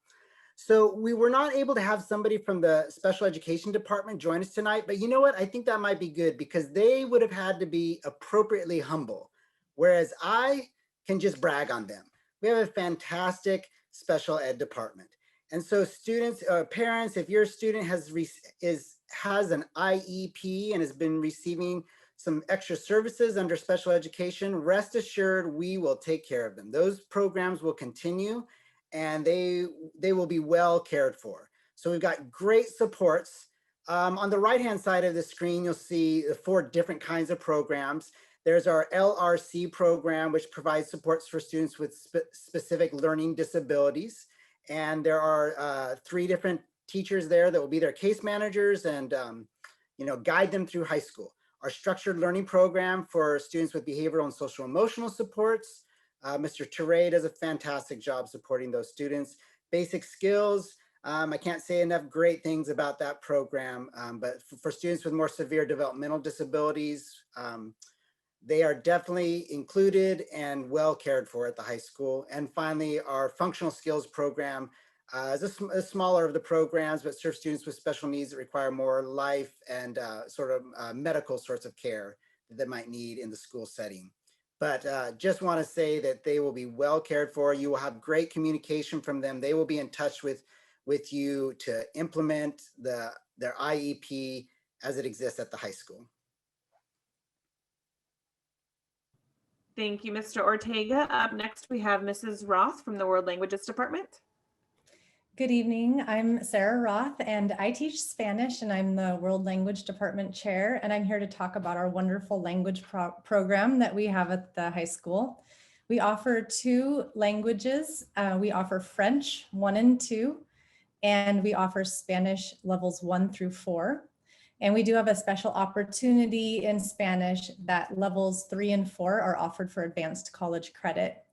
So we were not able to have somebody from the special education department join us tonight, but you know what? I think that might be good because they would have had to be appropriately humble, whereas I can just brag on them. We have a fantastic special ed department. And so students, parents, if your student has an IEP and has been receiving some extra services under special education, rest assured we will take care of them. Those programs will continue and they will be well cared for. So we've got great supports. On the right-hand side of the screen, you'll see the 4 different kinds of programs. There's our LRC program, which provides supports for students with specific learning disabilities. And there are 3 different teachers there that will be their case managers and guide them through high school. Our structured learning program for students with behavioral and social emotional supports. Mr. Teray does a fantastic job supporting those students. Basic skills, I can't say enough great things about that program, but for students with more severe developmental disabilities, they are definitely included and well cared for at the high school. And finally, our functional skills program is a smaller of the programs, but serves students with special needs that require more life and medical sorts of care that they might need in the school setting. But just want to say that they will be well cared for. You will have great communication from them. They will be in touch with you to implement their IEP as it exists at the high school. Thank you, Mr. Ortega. Up next, we have Mrs. Roth from the World Languages Department. Good evening. I'm Sarah Roth and I teach Spanish and I'm the World Language Department Chair, and I'm here to talk about our wonderful language program that we have at the high school. We offer 2 languages. We offer French 1 and 2, and we offer Spanish levels 1 through 4. And we do have a special opportunity in Spanish that levels 3 and 4 are offered for advanced college credit.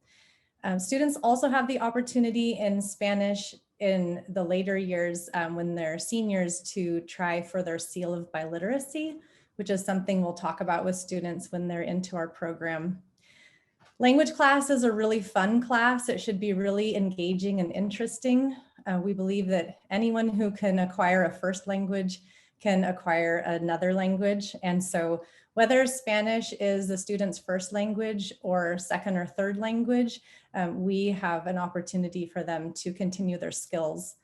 Students also have the opportunity in Spanish in the later years when they're seniors to try for their seal of biliteracy, which is something we'll talk about with students when they're into our program. Language class is a really fun class. It should be really engaging and interesting. We believe that anyone who can acquire a first language can acquire another language. And so whether Spanish is the student's first language or second or third language, we have an opportunity for them to continue their skills.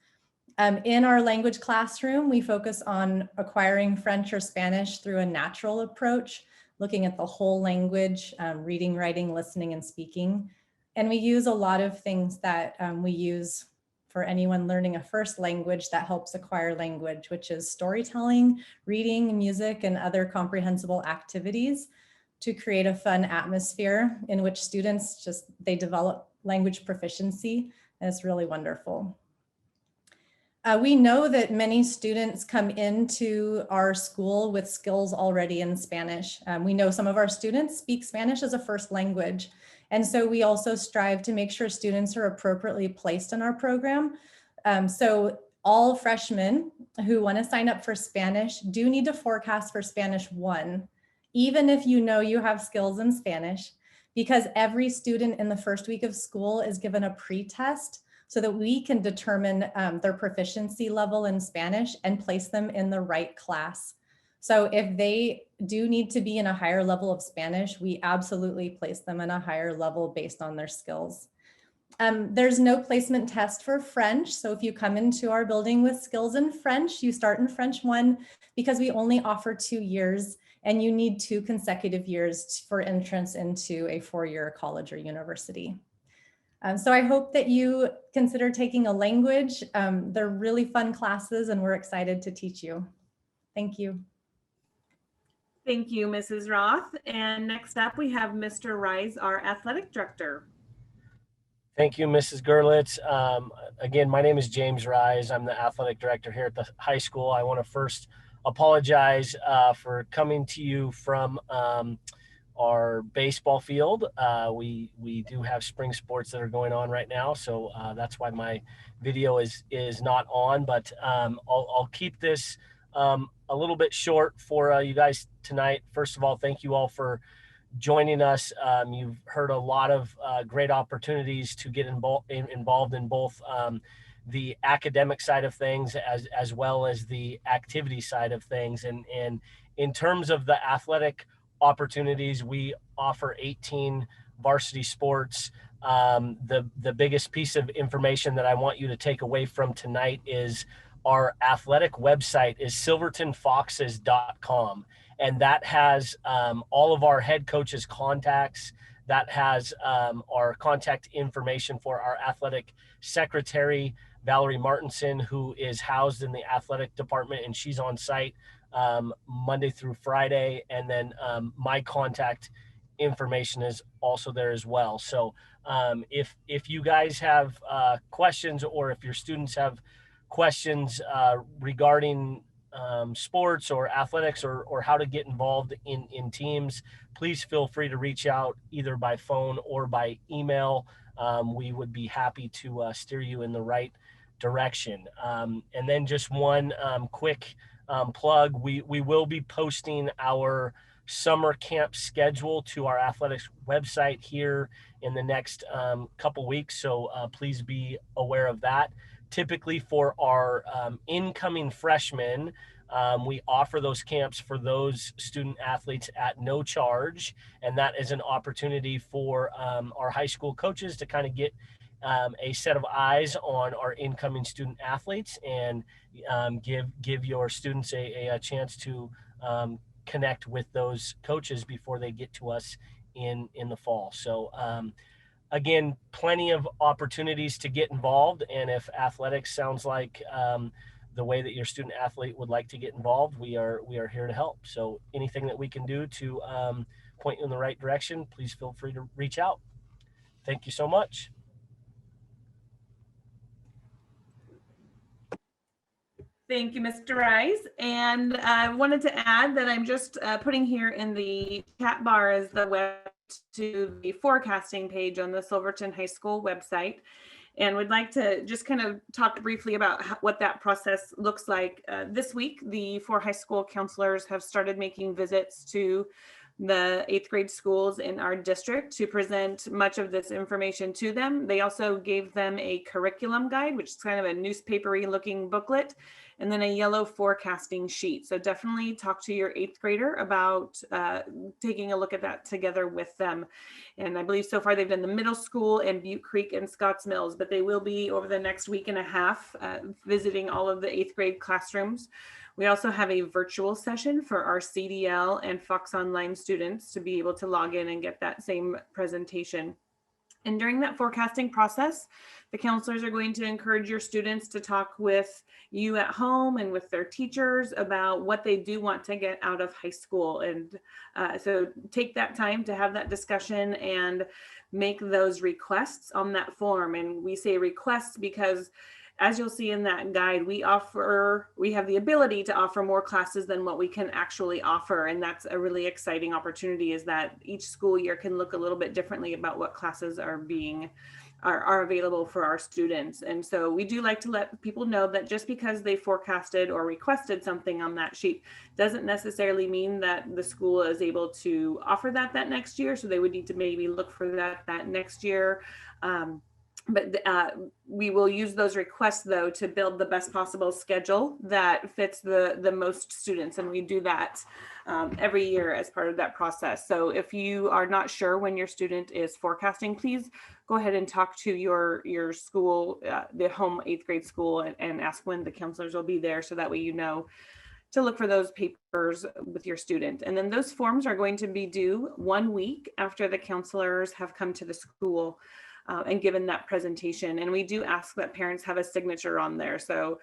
In our language classroom, we focus on acquiring French or Spanish through a natural approach, looking at the whole language, reading, writing, listening, and speaking. And we use a lot of things that we use for anyone learning a first language that helps acquire language, which is storytelling, reading, music, and other comprehensible activities to create a fun atmosphere in which students they develop language proficiency, and it's really wonderful. We know that many students come into our school with skills already in Spanish. We know some of our students speak Spanish as a first language. And so we also strive to make sure students are appropriately placed in our program. So all freshmen who want to sign up for Spanish do need to forecast for Spanish 1, even if you know you have skills in Spanish, because every student in the first week of school is given a pre-test so that we can determine their proficiency level in Spanish and place them in the right class. So if they do need to be in a higher level of Spanish, we absolutely place them in a higher level based on their skills. There's no placement test for French. So if you come into our building with skills in French, you start in French 1 because we only offer 2 years and you need 2 consecutive years for entrance into a 4-year college or university. So I hope that you consider taking a language. They're really fun classes and we're excited to teach you. Thank you. Thank you, Mrs. Roth. And next up, we have Mr. Rice, our athletic director. Thank you, Mrs. Gerlitz. Again, my name is James Rise. I'm the athletic director here at the high school. I want to first apologize for coming to you from our baseball field. We do have spring sports that are going on right now, so that's why my video is not on. But I'll keep this a little bit short for you guys tonight. First of all, thank you all for joining us. You've heard a lot of great opportunities to get involved in both the academic side of things as well as the activity side of things. And in terms of the athletic opportunities, we offer 18 varsity sports. The biggest piece of information that I want you to take away from tonight is our athletic website is silvertonfoxes.com. And that has all of our head coaches' contacts. That has our contact information for our athletic secretary, Valerie Martinson, who is housed in the athletic department, and she's on site Monday through Friday. And then my contact information is also there as well. So if you guys have questions, or if your students have questions regarding sports or athletics, or how to get involved in teams, please feel free to reach out either by phone or by email. We would be happy to steer you in the right direction. And then just one quick plug, we will be posting our summer camp schedule to our athletics website here in the next couple weeks, so please be aware of that. Typically for our incoming freshmen, we offer those camps for those student athletes at no charge. And that is an opportunity for our high school coaches to kind of get a set of eyes on our incoming student athletes and give your students a chance to connect with those coaches before they get to us in the fall. So again, plenty of opportunities to get involved. And if athletics sounds like the way that your student athlete would like to get involved, we are here to help. So anything that we can do to point you in the right direction, please feel free to reach out. Thank you so much. Thank you, Mr. Rice. And I wanted to add that I'm just putting here in the chat bar as the web to the forecasting page on the Silverton High School website. And would like to just kind of talk briefly about what that process looks like. This week, the 4 high school counselors have started making visits to the 8th grade schools in our district to present much of this information to them. They also gave them a curriculum guide, which is kind of a newspapery looking booklet, and then a yellow forecasting sheet. So definitely talk to your 8th grader about taking a look at that together with them. And I believe so far they've done the middle school and Butte Creek and Scotts Mills, but they will be over the next week and a half visiting all of the 8th grade classrooms. We also have a virtual session for our CDL and Fox Online students to be able to log in and get that same presentation. And during that forecasting process, the counselors are going to encourage your students to talk with you at home and with their teachers about what they do want to get out of high school. And so take that time to have that discussion and make those requests on that form. And we say requests because, as you'll see in that guide, we have the ability to offer more classes than what we can actually offer. And that's a really exciting opportunity, is that each school year can look a little bit differently about what classes are available for our students. And so we do like to let people know that just because they forecasted or requested something on that sheet doesn't necessarily mean that the school is able to offer that next year. So they would need to maybe look for that next year. But we will use those requests, though, to build the best possible schedule that fits the most students. And we do that every year as part of that process. So if you are not sure when your student is forecasting, please go ahead and talk to your school, the home 8th grade school, and ask when the counselors will be there, so that way you know to look for those papers with your student. And then those forms are going to be due 1 week after the counselors have come to the school and given that presentation. And we do ask that parents have a signature on there. So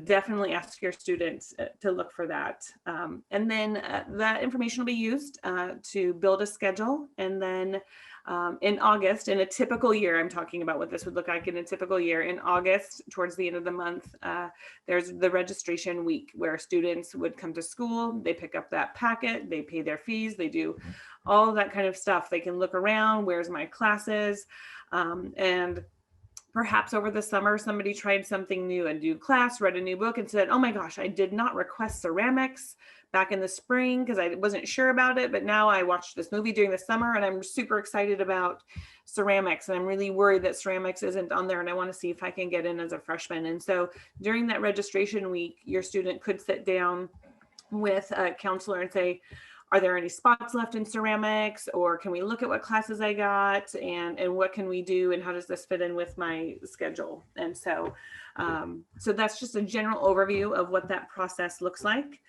definitely ask your students to look for that. And then that information will be used to build a schedule. And then in August, in a typical year, I'm talking about what this would look like in a typical year. In August, towards the end of the month, there's the registration week where students would come to school, they pick up that packet, they pay their fees, they do all that kind of stuff. They can look around, where's my classes, and perhaps over the summer, somebody tried something new, a new class, read a new book and said, oh my gosh, I did not request ceramics back in the spring because I wasn't sure about it. But now I watched this movie during the summer and I'm super excited about ceramics. And I'm really worried that ceramics isn't on there and I want to see if I can get in as a freshman. And so during that registration week, your student could sit down with a counselor and say, are there any spots left in ceramics, or can we look at what classes I got and what can we do and how does this fit in with my schedule? And so, so that's just a general overview of what that process looks like.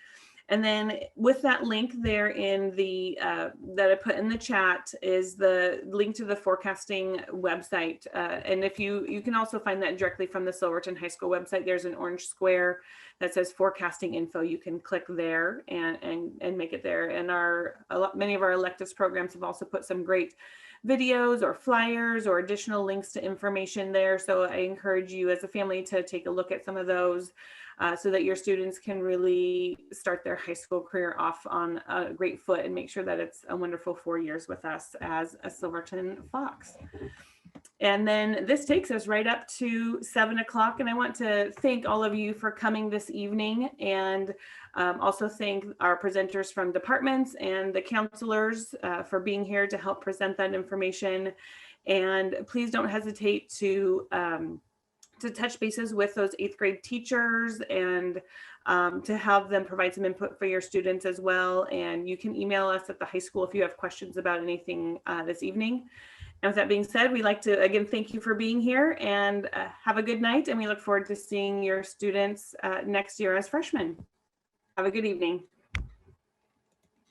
And then with that link there in the, that I put in the chat is the link to the forecasting website. And if you can also find that directly from the Silverton High School website. There's an orange square that says forecasting info. You can click there and make it there. And many of our electives programs have also put some great videos or flyers or additional links to information there. So I encourage you as a family to take a look at some of those so that your students can really start their high school career off on a great foot and make sure that it's a wonderful 4 years with us as a Silverton Fox. And then this takes us right up to 7 o'clock. And I want to thank all of you for coming this evening and also thank our presenters from departments and the counselors for being here to help present that information. And please don't hesitate to touch bases with those 8th grade teachers and to have them provide some input for your students as well. And you can email us at the high school if you have questions about anything this evening. And with that being said, we'd like to again thank you for being here and have a good night. And we look forward to seeing your students next year as freshmen. Have a good evening.